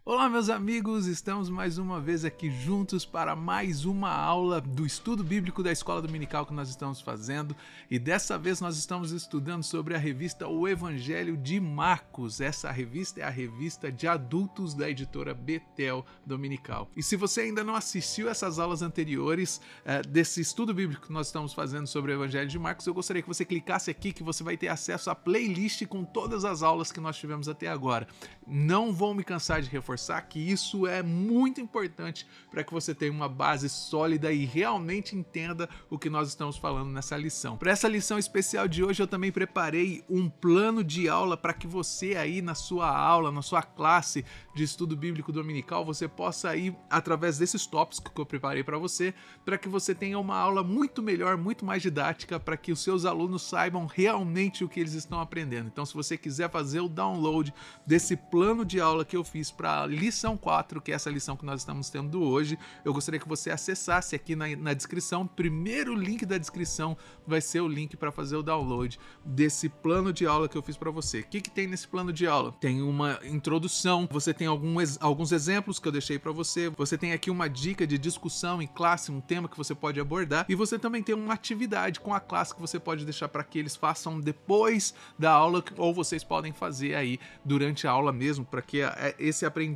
Olá, meus amigos, estamos mais uma vez aqui juntos para mais uma aula do estudo bíblico da Escola Dominical que nós estamos fazendo, e dessa vez nós estamos estudando sobre a revista O Evangelho de Marcos. Essa revista é a revista de adultos da editora Betel Dominical. E se você ainda não assistiu essas aulas anteriores desse estudo bíblico que nós estamos fazendo sobre o Evangelho de Marcos, eu gostaria que você clicasse aqui que você vai ter acesso à playlist com todas as aulas que nós tivemos até agora. Não vou me cansar de reforçar que isso é muito importante para que você tenha uma base sólida e realmente entenda o que nós estamos falando nessa lição. Para essa lição especial de hoje, eu também preparei um plano de aula para que você aí na sua aula, na sua classe de estudo bíblico dominical, você possa ir através desses tópicos que eu preparei para você, para que você tenha uma aula muito melhor, muito mais didática, para que os seus alunos saibam realmente o que eles estão aprendendo. Então, se você quiser fazer o download desse plano de aula que eu fiz para lição 4, que é essa lição que nós estamos tendo hoje, eu gostaria que você acessasse aqui na descrição. O primeiro link da descrição vai ser o link para fazer o download desse plano de aula que eu fiz para você. O que tem nesse plano de aula? Tem uma introdução, você tem alguns exemplos que eu deixei para você, você tem aqui uma dica de discussão em classe, um tema que você pode abordar, e você também tem uma atividade com a classe que você pode deixar para que eles façam depois da aula, ou vocês podem fazer aí durante a aula mesmo, para que esse aprendizado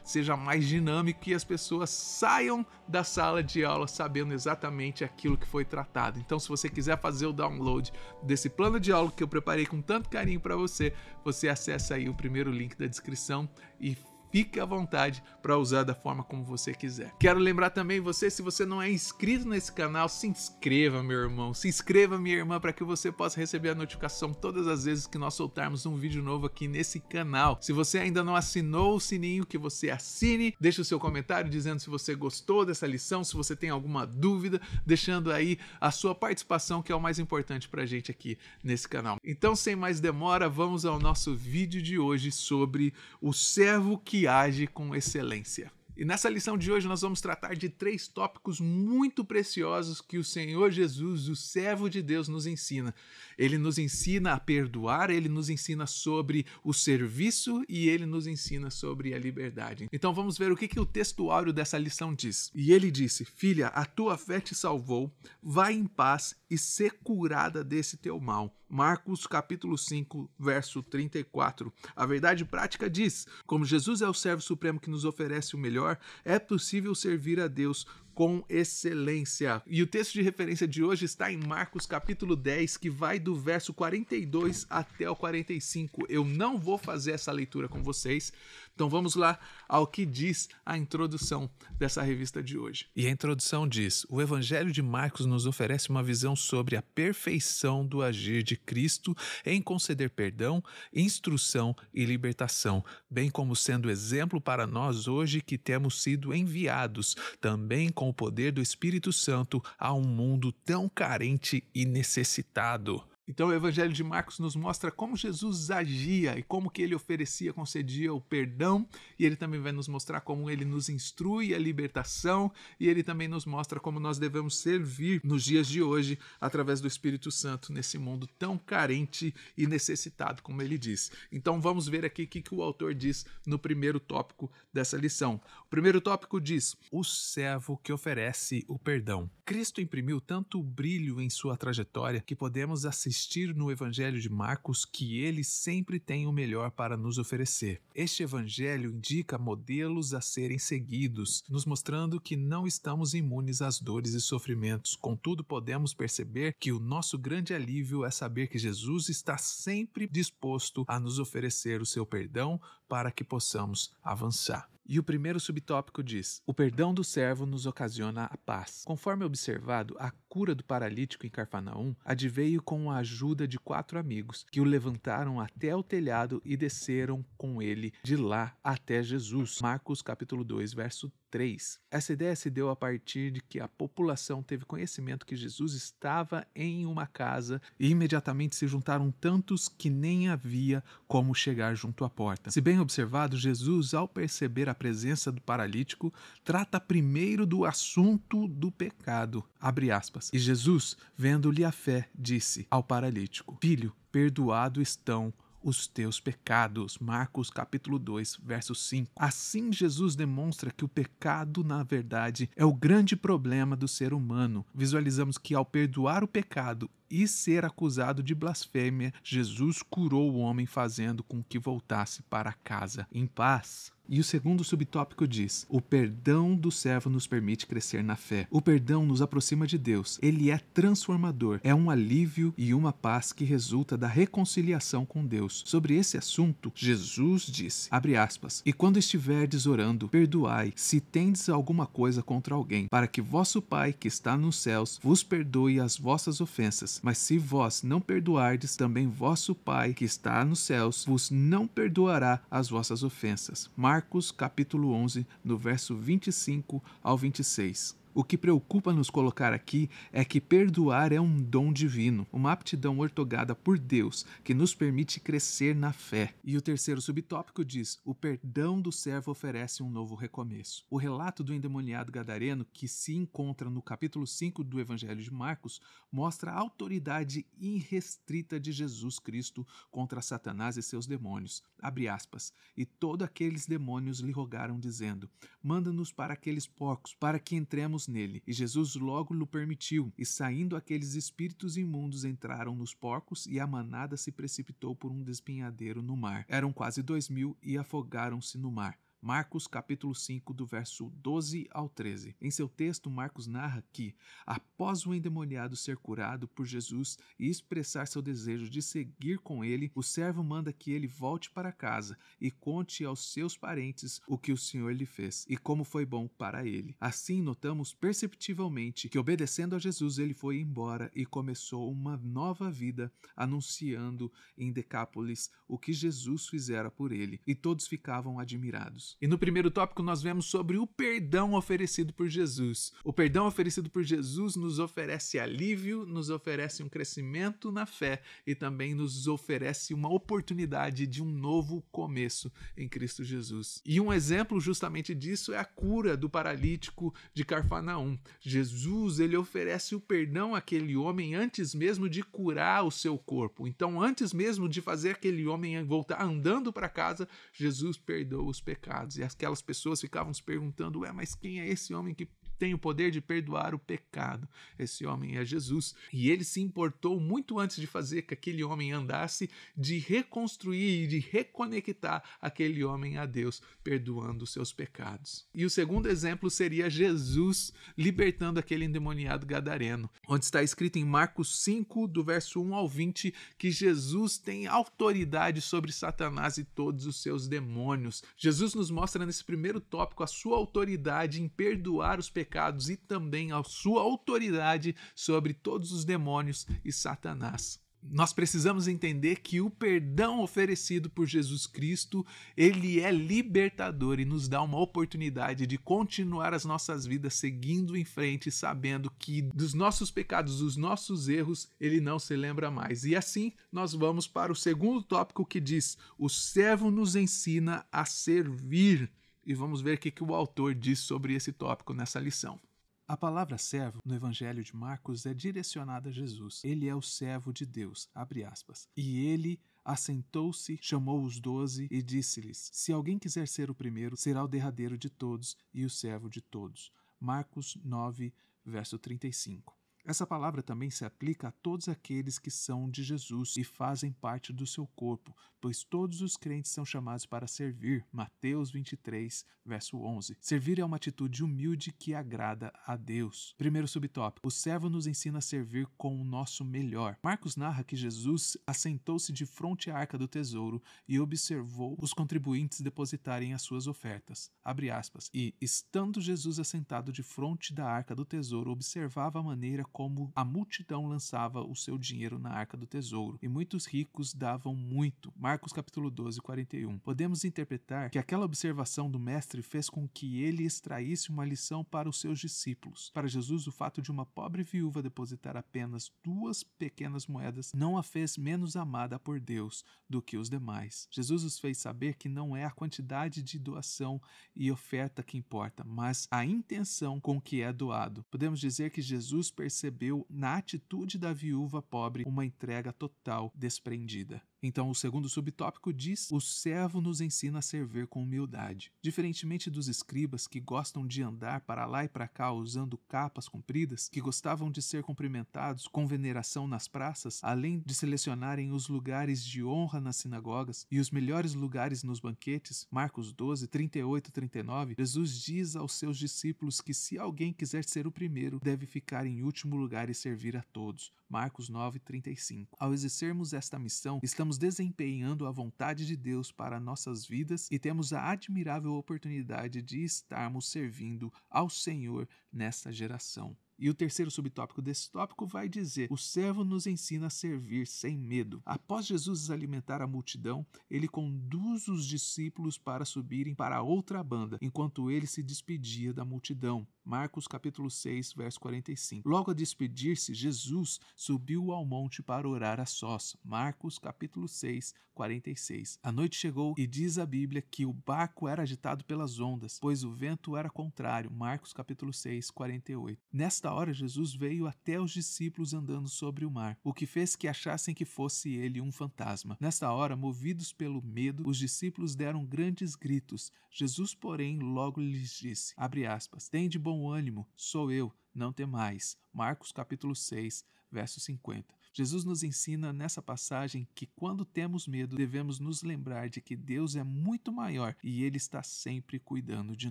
seja mais dinâmico e as pessoas saiam da sala de aula sabendo exatamente aquilo que foi tratado. Então, se você quiser fazer o download desse plano de aula que eu preparei com tanto carinho para você, você acessa aí o primeiro link da descrição e fique à vontade para usar da forma como você quiser. Quero lembrar também você, se você não é inscrito nesse canal, se inscreva, meu irmão, se inscreva, minha irmã, para que você possa receber a notificação todas as vezes que nós soltarmos um vídeo novo aqui nesse canal. Se você ainda não assinou o sininho, que você assine, deixe o seu comentário dizendo se você gostou dessa lição, se você tem alguma dúvida, deixando aí a sua participação, que é o mais importante para a gente aqui nesse canal. Então, sem mais demora, vamos ao nosso vídeo de hoje sobre o servo que age com excelência. E nessa lição de hoje nós vamos tratar de 3 tópicos muito preciosos que o Senhor Jesus, o servo de Deus, nos ensina. Ele nos ensina a perdoar, ele nos ensina sobre o serviço e ele nos ensina sobre a liberdade. Então vamos ver o que o textuário dessa lição diz. E ele disse: filha, a tua fé te salvou, vai em paz e ser curada desse teu mal. Marcos capítulo 5, verso 34. A verdade prática diz: como Jesus é o servo supremo que nos oferece o melhor, é possível servir a Deus com excelência. E o texto de referência de hoje está em Marcos capítulo 10, que vai do verso 42 até o 45. Eu não vou fazer essa leitura com vocês, então vamos lá ao que diz a introdução dessa revista de hoje. E a introdução diz: o Evangelho de Marcos nos oferece uma visão sobre a perfeição do agir de Cristo em conceder perdão, instrução e libertação, bem como sendo exemplo para nós hoje que temos sido enviados também com o poder do Espírito Santo a um mundo tão carente e necessitado. Então o Evangelho de Marcos nos mostra como Jesus agia e como que ele oferecia, concedia o perdão, e ele também vai nos mostrar como ele nos instrui a libertação, e ele também nos mostra como nós devemos servir nos dias de hoje através do Espírito Santo nesse mundo tão carente e necessitado, como ele diz. Então vamos ver aqui o que o autor diz no primeiro tópico dessa lição. O primeiro tópico diz: o servo que oferece o perdão. Cristo imprimiu tanto brilho em sua trajetória que podemos assistir no Evangelho de Marcos que ele sempre tem o melhor para nos oferecer. Este Evangelho indica modelos a serem seguidos, nos mostrando que não estamos imunes às dores e sofrimentos. Contudo, podemos perceber que o nosso grande alívio é saber que Jesus está sempre disposto a nos oferecer o seu perdão para que possamos avançar. E o primeiro subtópico diz: o perdão do servo nos ocasiona a paz. Conforme observado, a cura do paralítico em Cafarnaum adveio com a ajuda de 4 amigos, que o levantaram até o telhado e desceram com ele de lá até Jesus. Marcos capítulo 2, verso 3. Essa ideia se deu a partir de que a população teve conhecimento que Jesus estava em uma casa e imediatamente se juntaram tantos que nem havia como chegar junto à porta. Se bem observado, Jesus, ao perceber a presença do paralítico, trata primeiro do assunto do pecado, abre aspas. E Jesus, vendo-lhe a fé, disse ao paralítico: filho, perdoado estão os teus pecados. Marcos capítulo 2, verso 5. Assim, Jesus demonstra que o pecado, na verdade, é o grande problema do ser humano. Visualizamos que ao perdoar o pecado e ser acusado de blasfêmia, Jesus curou o homem, fazendo com que voltasse para casa em paz. E o segundo subtópico diz: o perdão do servo nos permite crescer na fé. O perdão nos aproxima de Deus. Ele é transformador. É um alívio e uma paz que resulta da reconciliação com Deus. Sobre esse assunto, Jesus disse, abre aspas, e quando estiverdes orando, perdoai, se tendes alguma coisa contra alguém, para que vosso Pai, que está nos céus, vos perdoe as vossas ofensas. Mas se vós não perdoardes, também vosso Pai, que está nos céus, vos não perdoará as vossas ofensas. Marcos capítulo 11, no verso 25 ao 26. O que preocupa nos colocar aqui é que perdoar é um dom divino, uma aptidão ortogada por Deus, que nos permite crescer na fé. E o terceiro subtópico diz: o perdão do servo oferece um novo recomeço. O relato do endemoniado gadareno, que se encontra no capítulo 5 do Evangelho de Marcos, mostra a autoridade irrestrita de Jesus Cristo contra Satanás e seus demônios. Abre aspas, e todos aqueles demônios lhe rogaram, dizendo, manda-nos para aqueles porcos, para que entremos nele. E Jesus logo lhe permitiu, e saindo aqueles espíritos imundos entraram nos porcos, e a manada se precipitou por um despenhadeiro no mar. Eram quase 2.000 e afogaram-se no mar. Marcos capítulo 5, do verso 12 ao 13. Em seu texto, Marcos narra que, após o endemoniado ser curado por Jesus e expressar seu desejo de seguir com ele, o servo manda que ele volte para casa e conte aos seus parentes o que o Senhor lhe fez e como foi bom para ele. Assim, notamos perceptivelmente que, obedecendo a Jesus, ele foi embora e começou uma nova vida, anunciando em Decápolis o que Jesus fizera por ele, e todos ficavam admirados. E no primeiro tópico nós vemos sobre o perdão oferecido por Jesus. O perdão oferecido por Jesus nos oferece alívio, nos oferece um crescimento na fé e também nos oferece uma oportunidade de um novo começo em Cristo Jesus. E um exemplo justamente disso é a cura do paralítico de Cafarnaum. Jesus, ele oferece o perdão àquele homem antes mesmo de curar o seu corpo. Então, antes mesmo de fazer aquele homem voltar andando para casa, Jesus perdoa os pecados. E aquelas pessoas ficavam se perguntando, mas quem é esse homem que tem o poder de perdoar o pecado? Esse homem é Jesus. E ele se importou muito antes de fazer que aquele homem andasse, de reconstruir e de reconectar aquele homem a Deus, perdoando os seus pecados. E o segundo exemplo seria Jesus libertando aquele endemoniado gadareno, onde está escrito em Marcos 5, do verso 1 ao 20, que Jesus tem autoridade sobre Satanás e todos os seus demônios. Jesus nos mostra nesse primeiro tópico a sua autoridade em perdoar os pecados e também a sua autoridade sobre todos os demônios e Satanás. Nós precisamos entender que o perdão oferecido por Jesus Cristo, ele é libertador e nos dá uma oportunidade de continuar as nossas vidas seguindo em frente, sabendo que dos nossos pecados, dos nossos erros, ele não se lembra mais. E assim nós vamos para o segundo tópico que diz: o servo nos ensina a servir. E vamos ver o que o autor diz sobre esse tópico nessa lição. A palavra servo no Evangelho de Marcos é direcionada a Jesus. Ele é o servo de Deus, abre aspas. E ele assentou-se, chamou os 12 e disse-lhes: se alguém quiser ser o primeiro, será o derradeiro de todos e o servo de todos. Marcos 9, verso 35. Essa palavra também se aplica a todos aqueles que são de Jesus e fazem parte do seu corpo, pois todos os crentes são chamados para servir. Mateus 23, verso 11. Servir é uma atitude humilde que agrada a Deus. Primeiro subtópico: o servo nos ensina a servir com o nosso melhor. Marcos narra que Jesus assentou-se de frente à arca do tesouro e observou os contribuintes depositarem as suas ofertas. Abre aspas. E, estando Jesus assentado de frente da arca do tesouro, observava a maneira como a multidão lançava o seu dinheiro na arca do tesouro, e muitos ricos davam muito. Marcos capítulo 12, 41. Podemos interpretar que aquela observação do mestre fez com que ele extraísse uma lição para os seus discípulos. Para Jesus, o fato de uma pobre viúva depositar apenas 2 pequenas moedas não a fez menos amada por Deus do que os demais. Jesus os fez saber que não é a quantidade de doação e oferta que importa, mas a intenção com que é doado. Podemos dizer que Jesus percebeu na atitude da viúva pobre uma entrega total desprendida. Então, o segundo subtópico diz: o servo nos ensina a servir com humildade. Diferentemente dos escribas que gostam de andar para lá e para cá usando capas compridas, que gostavam de ser cumprimentados com veneração nas praças, além de selecionarem os lugares de honra nas sinagogas e os melhores lugares nos banquetes, Marcos 12, 38 e 39, Jesus diz aos seus discípulos que se alguém quiser ser o primeiro, deve ficar em último lugar e servir a todos. Marcos 9, 35. Ao exercermos esta missão, estamos desempenhando a vontade de Deus para nossas vidas e temos a admirável oportunidade de estarmos servindo ao Senhor nesta geração. E o terceiro subtópico desse tópico vai dizer: o servo nos ensina a servir sem medo. Após Jesus alimentar a multidão, ele conduz os discípulos para subirem para outra banda, enquanto ele se despedia da multidão. Marcos capítulo 6, verso 45. Logo a despedir-se, Jesus subiu ao monte para orar a sós. Marcos capítulo 6, 46. A noite chegou e diz a Bíblia que o barco era agitado pelas ondas, pois o vento era contrário. Marcos capítulo 6, 48. Nesta hora, Jesus veio até os discípulos andando sobre o mar, o que fez que achassem que fosse ele um fantasma. Nesta hora, movidos pelo medo, os discípulos deram grandes gritos. Jesus, porém, logo lhes disse, abre aspas, tende bom ânimo, sou eu, não temais. Marcos capítulo 6, verso 50. Jesus nos ensina nessa passagem que quando temos medo, devemos nos lembrar de que Deus é muito maior e Ele está sempre cuidando de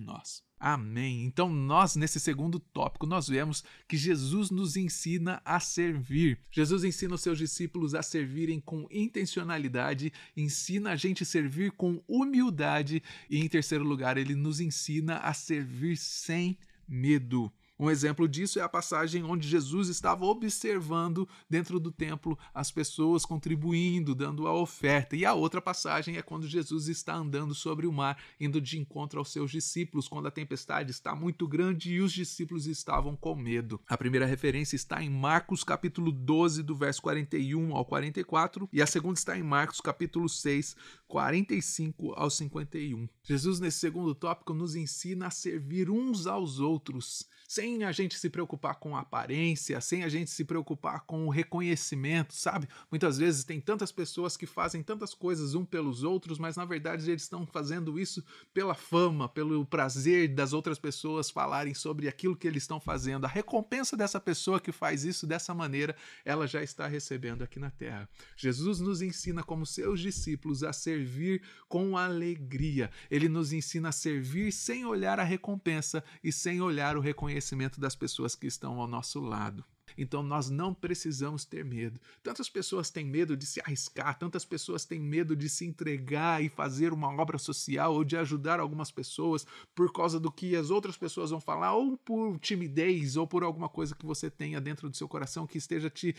nós. Amém. Então nós, nesse segundo tópico, nós vemos que Jesus nos ensina a servir. Jesus ensina os seus discípulos a servirem com intencionalidade, ensina a gente a servir com humildade e, em terceiro lugar, ele nos ensina a servir sem medo. Um exemplo disso é a passagem onde Jesus estava observando dentro do templo as pessoas contribuindo, dando a oferta. E a outra passagem é quando Jesus está andando sobre o mar, indo de encontro aos seus discípulos, quando a tempestade está muito grande e os discípulos estavam com medo. A primeira referência está em Marcos capítulo 12, do verso 41 ao 44, e a segunda está em Marcos capítulo 6, 45 ao 51. Jesus, nesse segundo tópico, nos ensina a servir uns aos outros, sem a gente se preocupar com a aparência, sem a gente se preocupar com o reconhecimento, sabe? Muitas vezes tem tantas pessoas que fazem tantas coisas um pelos outros, mas na verdade eles estão fazendo isso pela fama, pelo prazer das outras pessoas falarem sobre aquilo que eles estão fazendo. A recompensa dessa pessoa que faz isso dessa maneira, ela já está recebendo aqui na terra. Jesus nos ensina como seus discípulos a servir com alegria. Ele nos ensina a servir sem olhar a recompensa e sem olhar o reconhecimento das pessoas que estão ao nosso lado. Então nós não precisamos ter medo. Tantas pessoas têm medo de se arriscar, tantas pessoas têm medo de se entregar e fazer uma obra social ou de ajudar algumas pessoas por causa do que as outras pessoas vão falar, ou por timidez, ou por alguma coisa que você tenha dentro do seu coração que esteja te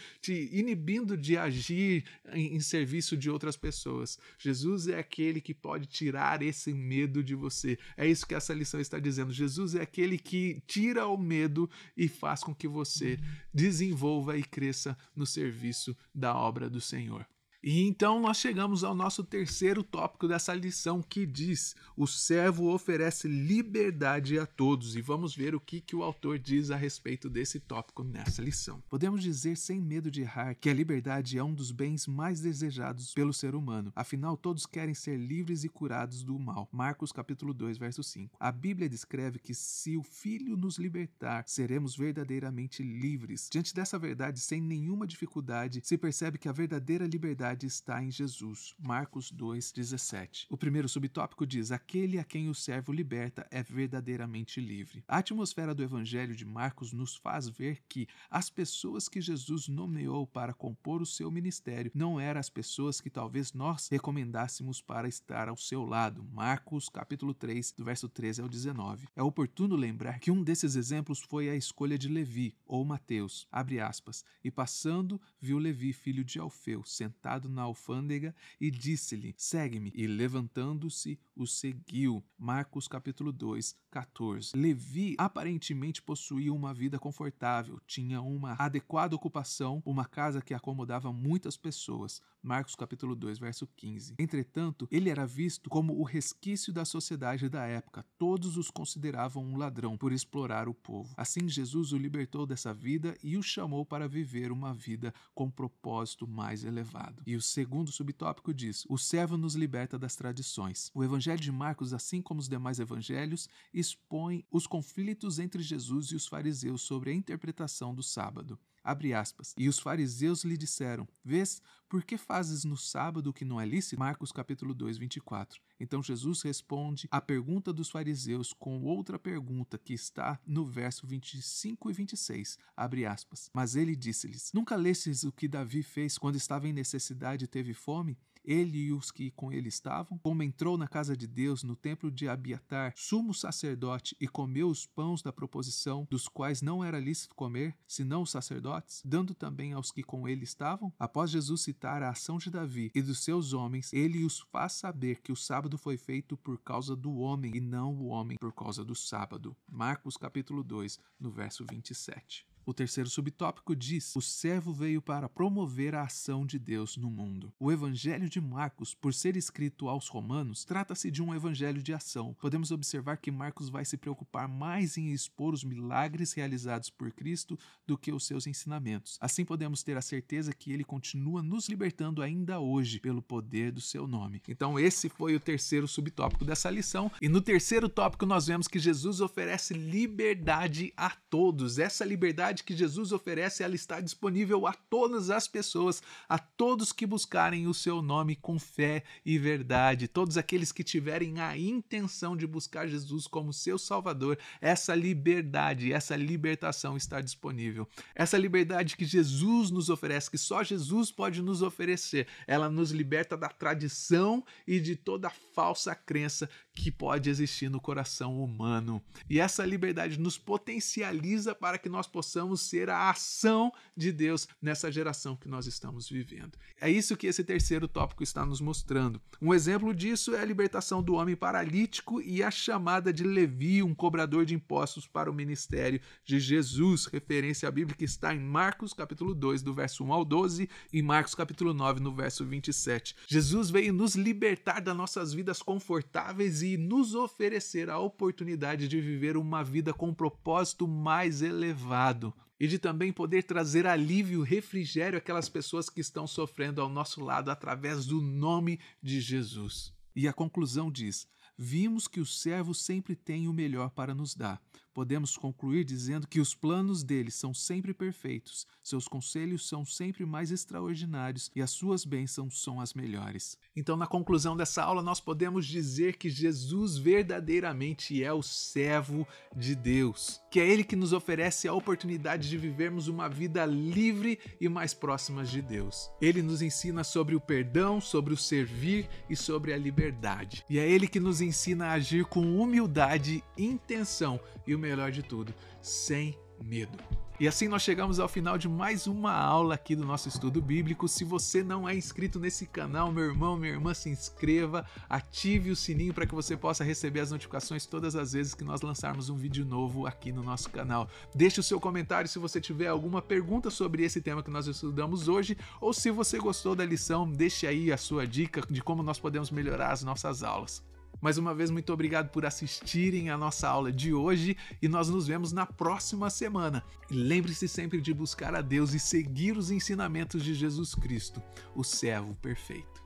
inibindo de agir em serviço de outras pessoas. Jesus é aquele que pode tirar esse medo de você. É isso que essa lição está dizendo. Jesus é aquele que tira o medo e faz com que você desenvolva e cresça no serviço da obra do Senhor. E então nós chegamos ao nosso terceiro tópico dessa lição, que diz: o servo oferece liberdade a todos. E vamos ver o que o autor diz a respeito desse tópico nessa lição. Podemos dizer sem medo de errar que a liberdade é um dos bens mais desejados pelo ser humano. Afinal, todos querem ser livres e curados do mal. Marcos capítulo 2, verso 5. A Bíblia descreve que se o Filho nos libertar, seremos verdadeiramente livres. Diante dessa verdade, sem nenhuma dificuldade, se percebe que a verdadeira liberdade está em Jesus. Marcos 2:17. O primeiro subtópico diz: aquele a quem o servo liberta é verdadeiramente livre. A atmosfera do Evangelho de Marcos nos faz ver que as pessoas que Jesus nomeou para compor o seu ministério não eram as pessoas que talvez nós recomendássemos para estar ao seu lado. Marcos capítulo 3, do verso 13 ao 19. É oportuno lembrar que um desses exemplos foi a escolha de Levi, ou Mateus, abre aspas, e passando, viu Levi, filho de Alfeu, sentado na alfândega e disse-lhe, segue-me, e levantando-se o seguiu. Marcos capítulo 2, 14. Levi aparentemente possuía uma vida confortável, tinha uma adequada ocupação, uma casa que acomodava muitas pessoas. Marcos capítulo 2, verso 15. Entretanto, ele era visto como o resquício da sociedade da época. Todos os consideravam um ladrão por explorar o povo. Assim, Jesus o libertou dessa vida e o chamou para viver uma vida com propósito mais elevado. E E o segundo subtópico diz: o servo nos liberta das tradições. O evangelho de Marcos, assim como os demais evangelhos, expõe os conflitos entre Jesus e os fariseus sobre a interpretação do sábado. Abre aspas. E os fariseus lhe disseram: vês, por que fazes no sábado o que não é lícito? Marcos capítulo 2, 24. Então Jesus responde à pergunta dos fariseus com outra pergunta que está no verso 25 e 26. Abre aspas. Mas ele disse-lhes: nunca lestes o que Davi fez quando estava em necessidade e teve fome? Ele e os que com ele estavam, como entrou na casa de Deus, no templo de Abiatar, sumo sacerdote, e comeu os pães da proposição, dos quais não era lícito comer, senão os sacerdotes, dando também aos que com ele estavam? Após Jesus citar a ação de Davi e dos seus homens, ele os faz saber que o sábado foi feito por causa do homem, e não o homem por causa do sábado. Marcos capítulo 2, no verso 27. O terceiro subtópico diz: o servo veio para promover a ação de Deus no mundo. O evangelho de Marcos, por ser escrito aos romanos, trata-se de um evangelho de ação. Podemos observar que Marcos vai se preocupar mais em expor os milagres realizados por Cristo do que os seus ensinamentos. Assim podemos ter a certeza que ele continua nos libertando ainda hoje pelo poder do seu nome. Então esse foi o terceiro subtópico dessa lição. E no terceiro tópico nós vemos que Jesus oferece liberdade a todos. Essa liberdade que Jesus oferece, ela está disponível a todas as pessoas, a todos que buscarem o seu nome com fé e verdade, todos aqueles que tiverem a intenção de buscar Jesus como seu Salvador. Essa liberdade, essa libertação está disponível. Essa liberdade que Jesus nos oferece, que só Jesus pode nos oferecer, ela nos liberta da tradição e de toda falsa crença que pode existir no coração humano. E essa liberdade nos potencializa para que nós possamos ser a ação de Deus nessa geração que nós estamos vivendo. É isso que esse terceiro tópico está nos mostrando. Um exemplo disso é a libertação do homem paralítico e a chamada de Levi, um cobrador de impostos, para o ministério de Jesus, referência à Bíblia que está em Marcos capítulo 2, do verso 1 ao 12, e Marcos capítulo 9, no verso 27. Jesus veio nos libertar das nossas vidas confortáveis e nos oferecer a oportunidade de viver uma vida com um propósito mais elevado e de também poder trazer alívio, refrigério àquelas pessoas que estão sofrendo ao nosso lado através do nome de Jesus. E a conclusão diz: vimos que o servo sempre tem o melhor para nos dar. Podemos concluir dizendo que os planos dele são sempre perfeitos, seus conselhos são sempre mais extraordinários e as suas bênçãos são as melhores. Então, na conclusão dessa aula, nós podemos dizer que Jesus verdadeiramente é o servo de Deus, que é ele que nos oferece a oportunidade de vivermos uma vida livre e mais próximas de Deus. Ele nos ensina sobre o perdão, sobre o servir e sobre a liberdade. E é ele que nos ensina a agir com humildade, intenção e o melhor de tudo, sem medo. E assim nós chegamos ao final de mais uma aula aqui do nosso estudo bíblico. Se você não é inscrito nesse canal, meu irmão, minha irmã, se inscreva, ative o sininho para que você possa receber as notificações todas as vezes que nós lançarmos um vídeo novo aqui no nosso canal. Deixe o seu comentário se você tiver alguma pergunta sobre esse tema que nós estudamos hoje, ou se você gostou da lição, deixe aí a sua dica de como nós podemos melhorar as nossas aulas. Mais uma vez, muito obrigado por assistirem a nossa aula de hoje e nós nos vemos na próxima semana. E lembre-se sempre de buscar a Deus e seguir os ensinamentos de Jesus Cristo, o servo perfeito.